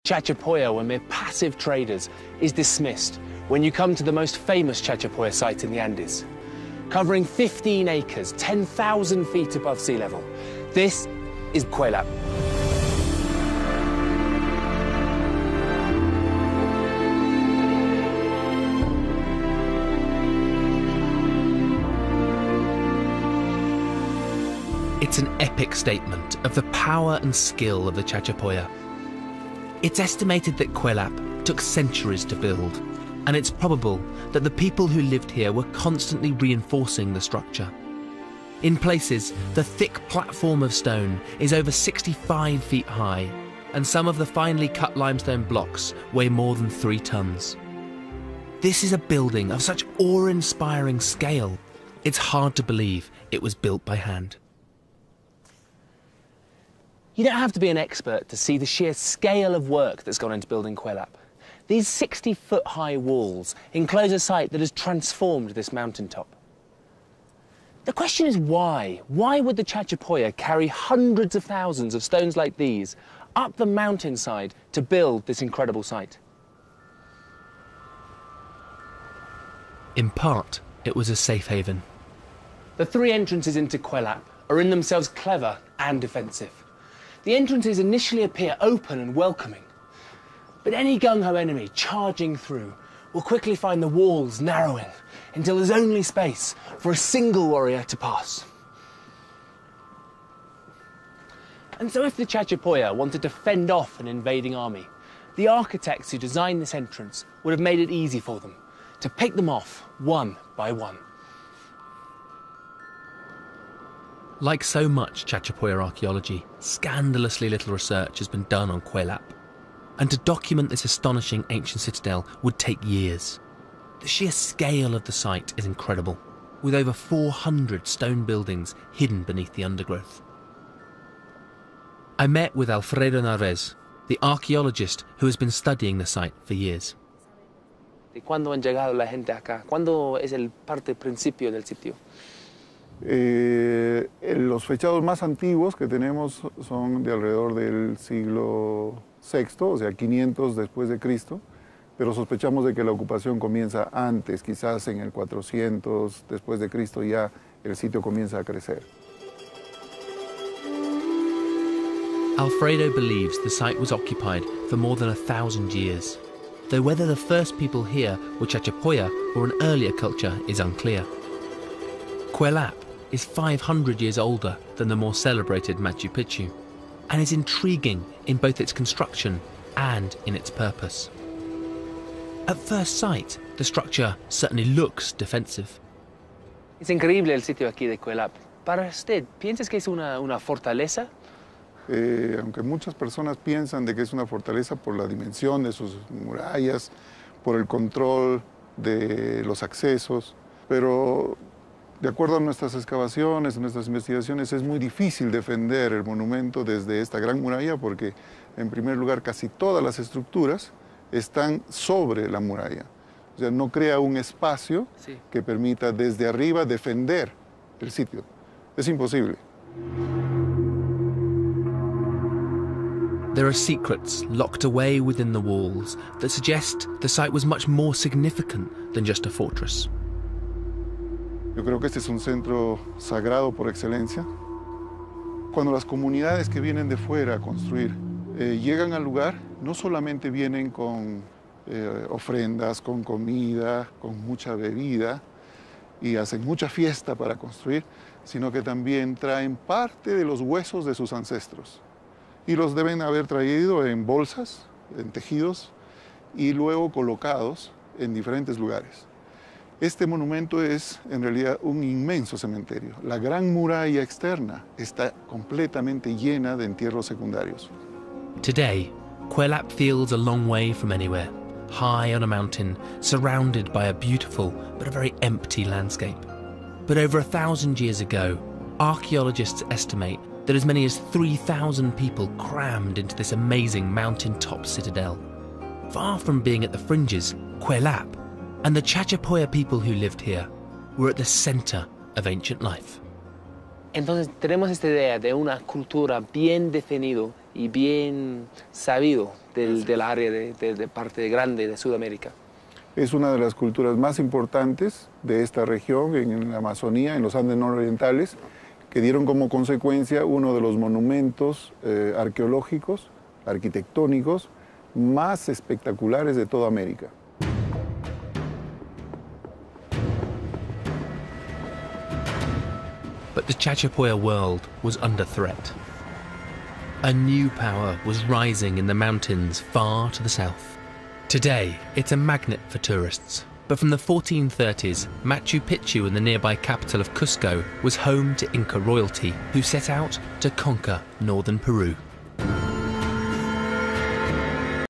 Chachapoya, were mere passive traders, is dismissed when you come to the most famous Chachapoya site in the Andes. Covering 15 acres, 10,000 feet above sea level, this is Kuelap. It's an epic statement of the power and skill of the Chachapoya. It's estimated that Kuelap took centuries to build, and it's probable that the people who lived here were constantly reinforcing the structure. In places, the thick platform of stone is over 65 feet high, and some of the finely cut limestone blocks weigh more than 3 tons. This is a building of such awe-inspiring scale, it's hard to believe it was built by hand. You don't have to be an expert to see the sheer scale of work that's gone into building Kuelap. These 60-foot-high walls enclose a site that has transformed this mountaintop. The question is why? Why would the Chachapoya carry hundreds of thousands of stones like these up the mountainside to build this incredible site? In part, it was a safe haven. The 3 entrances into Kuelap are in themselves clever and defensive. The entrances initially appear open and welcoming, but any gung-ho enemy charging through will quickly find the walls narrowing until there's only space for a single warrior to pass. And so if the Chachapoya wanted to fend off an invading army, the architects who designed this entrance would have made it easy for them to pick them off one by one. Like so much Chachapoya archaeology, scandalously little research has been done on Kuelap. And to document this astonishing ancient citadel would take years. The sheer scale of the site is incredible, with over 400 stone buildings hidden beneath the undergrowth. I met with Alfredo Narvaez, the archaeologist who has been studying the site for years. ¿Cuándo han llegado la gente acá? ¿Cuándo es el parte principio del sitio? Los fechados más antiguos que tenemos son de alrededor del siglo VI, o sea, 500 después de Cristo, pero sospechamos de que la ocupación comienza antes, quizás en el 400 después de Cristo ya el sitio comienza a crecer. Alfredo believes the site was occupied for more than 1,000 years, though whether the first people here were Chachapoya or an earlier culture is unclear. Kuelap is 500 years older than the more celebrated Machu Picchu, and is intriguing in both its construction and in its purpose. At first sight, the structure certainly looks defensive. Es increíble el sitio aquí de Kuelap. Para usted, ¿piensas que es una fortaleza? Aunque muchas personas piensan de que es una fortaleza por la dimensión de sus murallas, por el control de los accesos, pero de acuerdo a nuestras excavaciones, nuestras investigaciones, es muy difícil defender el monumento desde esta gran muralla porque, en primer lugar, casi todas las estructuras están sobre la muralla. O sea, no crea un espacio que permita desde arriba defender el sitio. Es imposible. There are secrets locked away within the walls that suggest the site was much more significant than just a fortress. Yo creo que este es un centro sagrado por excelencia. Cuando las comunidades que vienen de fuera a construir llegan al lugar, no solamente vienen con ofrendas, con comida, con mucha bebida y hacen mucha fiesta para construir, sino que también traen parte de los huesos de sus ancestros. Y los deben haber traído en bolsas, en tejidos y luego colocados en diferentes lugares. Este monumento es, en realidad, un inmenso cementerio. La gran muralla externa está completamente llena de entierros secundarios. Today, Kuelap feels a long way from anywhere, high on a mountain, surrounded by a beautiful but a very empty landscape. But over 1,000 years ago, archaeologists estimate that as many as 3,000 people crammed into this amazing mountain-top citadel. Far from being at the fringes, Kuelap and the Chachapoya people who lived here were at the center of ancient life. Entonces tenemos esta idea de una cultura bien definido y bien sabido del área de parte grande de Sudamérica. Es una de las culturas más importantes de esta región, en la Amazonía, en los Andes nororientales, que dieron como consecuencia uno de los monumentos arqueológicos, arquitectónicos, más espectaculares de toda América. But the Chachapoya world was under threat. A new power was rising in the mountains far to the south. Today, it's a magnet for tourists. But from the 1430s, Machu Picchu and the nearby capital of Cusco was home to Inca royalty, who set out to conquer northern Peru.